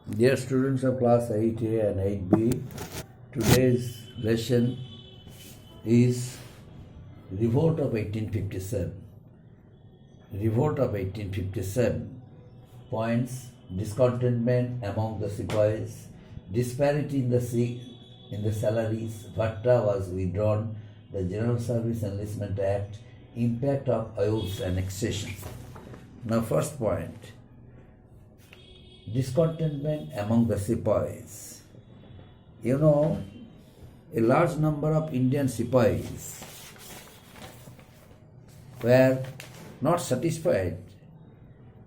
Dear students of class 8A and 8B, today's lesson is Revolt of 1857. Revolt of 1857 points discontentment among the sepoys, disparity in the salaries, Bhatta was withdrawn, the General Service Enlistment Act, impact of oaths annexation. Now, first point. Discontentment among the sepoys. You know, a large number of Indian sepoys were not satisfied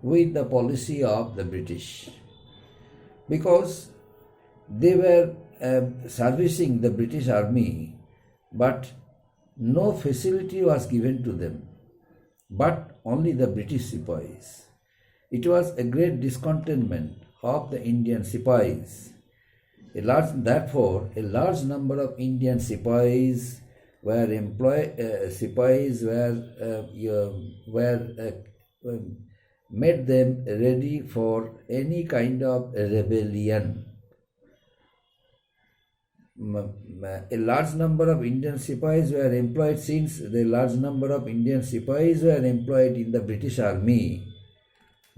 with the policy of the British because they were servicing the British army, but no facility was given to them, but only the British sepoys. It was a great discontentment of the Indian sepoys. Therefore, a large number of Indian sepoys made them ready for any kind of rebellion. A large number of Indian sepoys were employed since the large number of Indian sepoys were employed in the British army.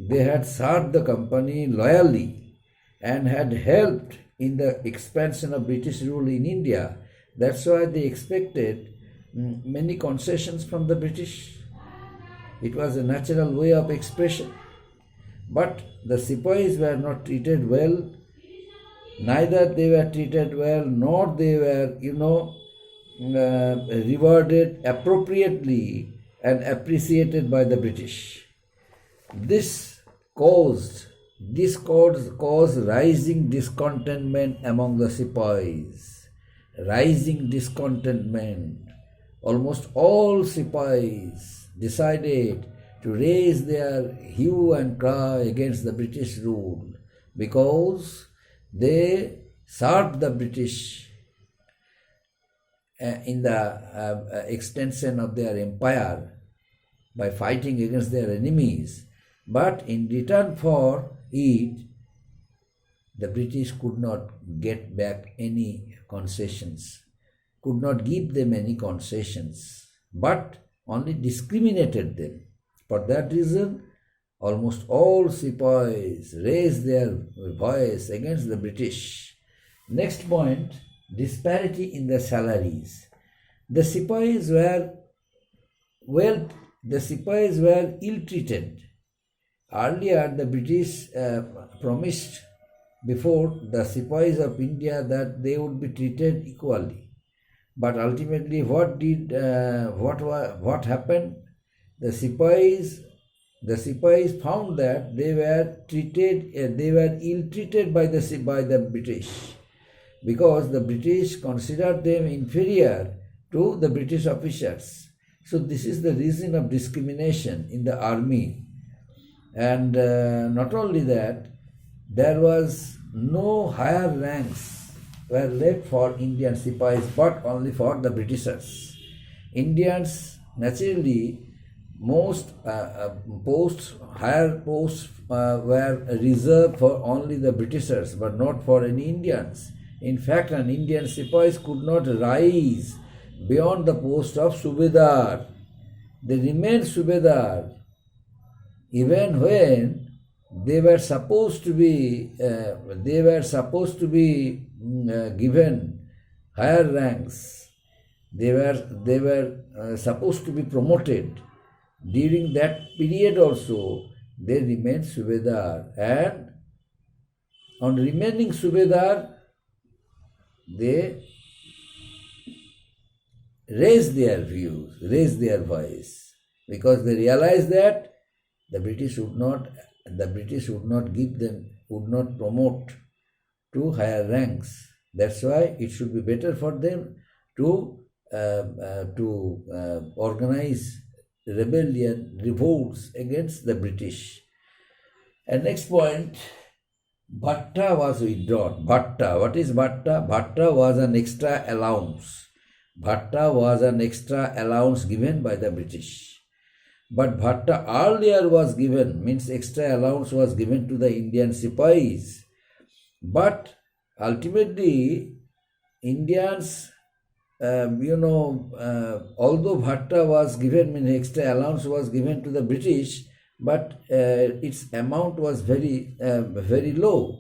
They had served the company loyally and had helped in the expansion of British rule in India. That's why they expected many concessions from the British. It was a natural way of expression. But the sepoys were not treated well. Neither they were treated well, nor they were, rewarded appropriately and appreciated by the British. This caused rising discontentment among the sepoys. Rising discontentment. Almost all sepoys decided to raise their hue and cry against the British rule because they served the British in the extension of their empire by fighting against their enemies. But in return for it, the British could not get back any concessions, could not give them any concessions, but only discriminated them. For that reason, almost all sepoys raised their voice against the British. Next point, disparity in the salaries. The sepoys were ill-treated. Earlier, the British promised before the sepoys of India that they would be treated equally. But ultimately, what happened? The sepoys found that they were ill-treated by the British because the British considered them inferior to the British officers. So this is the reason of discrimination in the army. And not only that, there was no higher ranks were left for Indian sepoys but only for the Britishers. Indians naturally higher posts were reserved for only the Britishers but not for any Indians. In fact, an Indian sepoys could not rise beyond the post of Subedar. They remained Subedar even when they were supposed to be given higher ranks. They were supposed to be promoted. During that period also, they remained Subedar, and on remaining Subedar, they raised their views, raised their voice, because they realized that the British would not promote to higher ranks. That's why it should be better for them to organize rebellion, revolts against the British. And next point, Bhatta was withdrawn. Bhatta, what is Bhatta? Bhatta was an extra allowance. Bhatta was an extra allowance given by the British. But Bhatta earlier was given, means extra allowance was given to the Indian sepoys. But ultimately, Indians, although Bhatta was given, extra allowance was given to the British, but its amount was very low.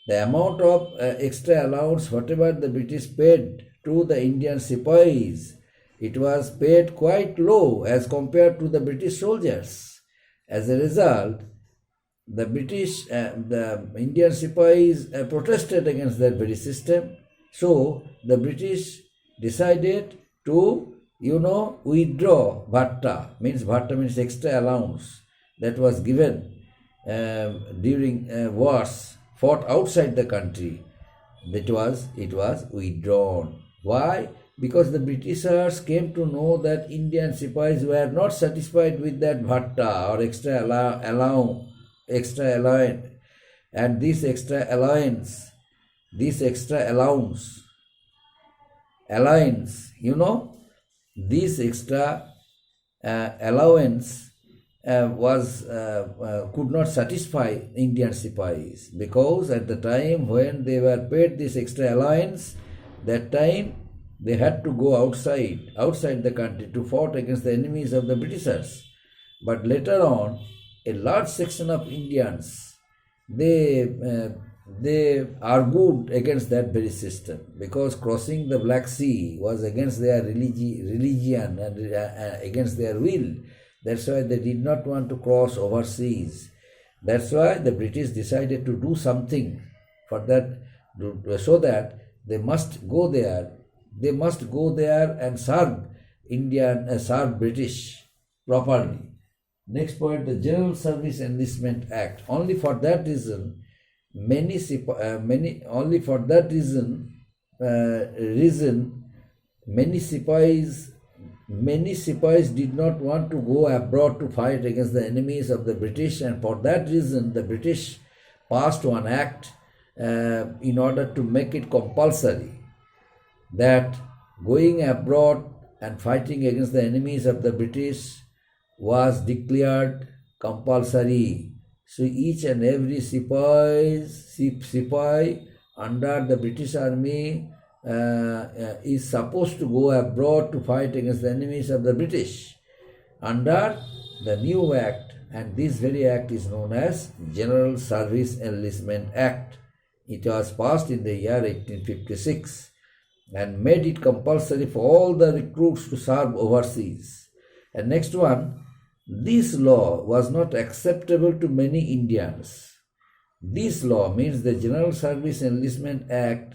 The amount of extra allowance, whatever the British paid to the Indian sepoys, it was paid quite low as compared to the British soldiers. As a result, the Indian sepoys protested against that very system. So the British decided to, withdraw Bhatta. Bhatta means extra allowance that was given during wars fought outside the country. It was withdrawn. Why? Because the Britishers came to know that Indian sepoys were not satisfied with that Bhatta or extra allowance, and this extra allowance, this extra allowance, this extra allowance could not satisfy Indian sepoys, because at the time when they were paid this extra allowance, that time they had to go outside the country to fight against the enemies of the Britishers. But later on, a large section of Indians, they argued against that very system, because crossing the Black Sea was against their religion and against their will. That's why they did not want to cross overseas. That's why the British decided to do something for that, so that they must go there. They must go there and serve serve British properly. Next point, the General Service Enlistment Act. Only for that reason, many sepoys did not want to go abroad to fight against the enemies of the British, and for that reason the British passed one act in order to make it compulsory that going abroad and fighting against the enemies of the British was declared compulsory. So each and every sepoy under the British Army is supposed to go abroad to fight against the enemies of the British under the new act, and this very act is known as General Service Enlistment Act. It was passed in the year 1856 and made it compulsory for all the recruits to serve overseas. And next one, this law was not acceptable to many Indians. This law means the General Service Enlistment Act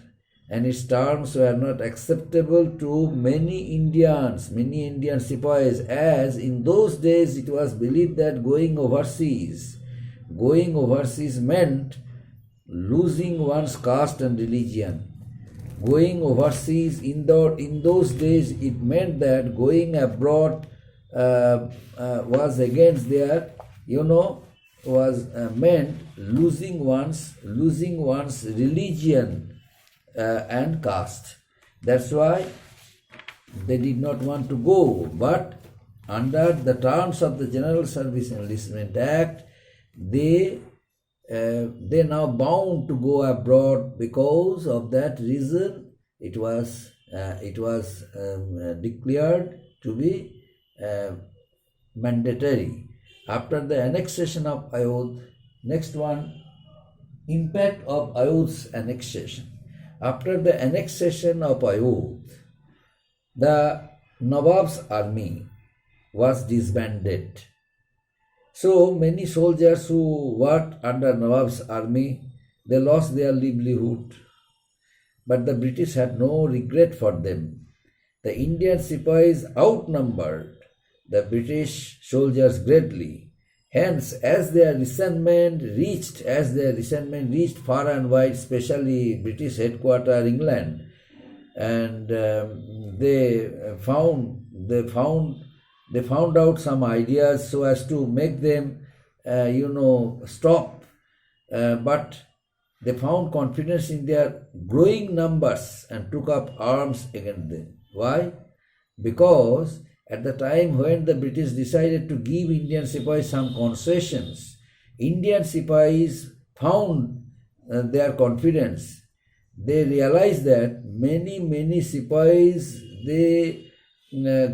and its terms were not acceptable to many Indian sepoys, as in those days it was believed that going overseas meant losing one's caste and religion. Going overseas in those days, it meant that going abroad was against their, meant losing one's religion and caste. That's why they did not want to go. But under the terms of the General Service Enlistment Act, they now bound to go abroad. Because of that reason, it was declared to be mandatory. After the annexation of Ayodhya, next one, impact of Ayodhya's annexation. After the annexation of Ayodhya, the Nawab's army was disbanded. So many soldiers who worked under Nawab's army, they lost their livelihood. But the British had no regret for them. The Indian sepoys outnumbered the British soldiers greatly. Hence, as their resentment reached far and wide, especially British headquarters England, and they found out some ideas so as to make them, stop. But they found confidence in their growing numbers and took up arms against them. Why? Because at the time when the British decided to give Indian sepoys some concessions, Indian sepoys found their confidence. They realized that many Sipahis, they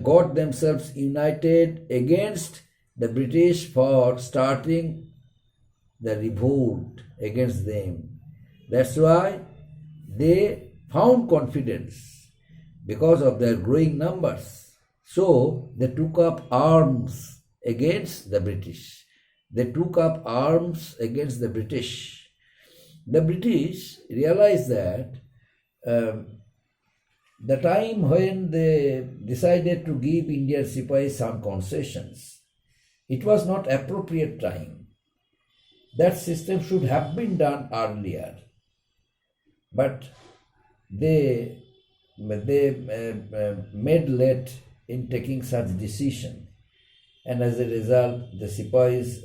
got themselves united against the British for starting the revolt against them. That's why they found confidence because of their growing numbers. So they took up arms against the British. They took up arms against the British. The British realized that the time when they decided to give Indian Sipahis some concessions, it was not appropriate time. That system should have been done earlier. But they made late in taking such decision, and as a result, the Sipahis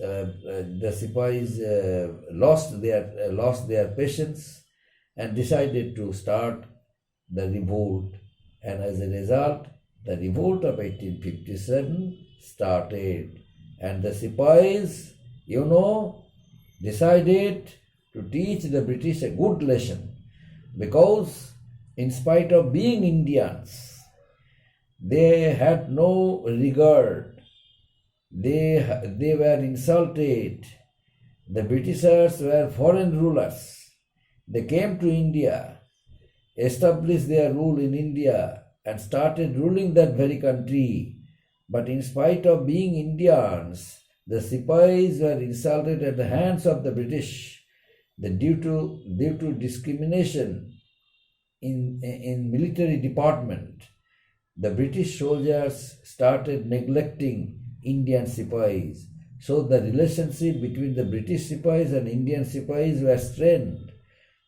lost their patience and decided to start the revolt. And as a result, the revolt of 1857 started, and the Sipahis, decided to teach the British a good lesson, because in spite of being Indians, they had no regard. They were insulted. The Britishers were foreign rulers. They came to India, established their rule in India, and started ruling that very country. But in spite of being Indians, the Sipahis were insulted at the hands of the British. Due to discrimination in military department, the British soldiers started neglecting Indian Sipahis. So the relationship between the British Sipahis and Indian Sipahis were strained.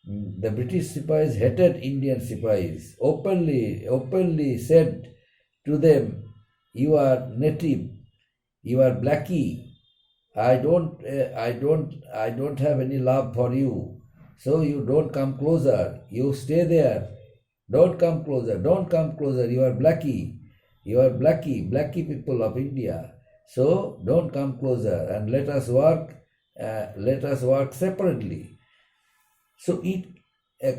The British Sipahis hated Indian Sipahis, openly said to them, "You are native, you are blackie. I don't have any love for you. So you don't come closer. You stay there. Don't come closer. Don't come closer. You are blackie. You are blackie people of India. So don't come closer and let us work separately." So it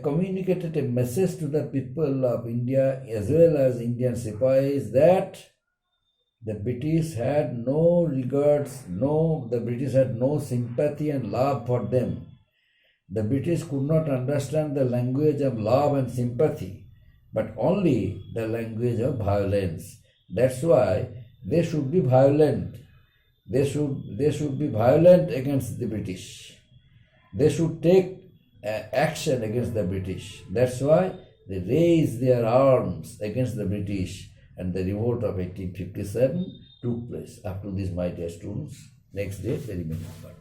communicated a message to the people of India as well as Indian Sipahis that the British had no regards, the British had no sympathy and love for them. The British could not understand the language of love and sympathy, but only the language of violence. That's why they should be violent. They should be violent against the British. They should take action against the British. That's why they raised their arms against the British, and the revolt of 1857 took place. Up to this, my dear students, next day, very remember.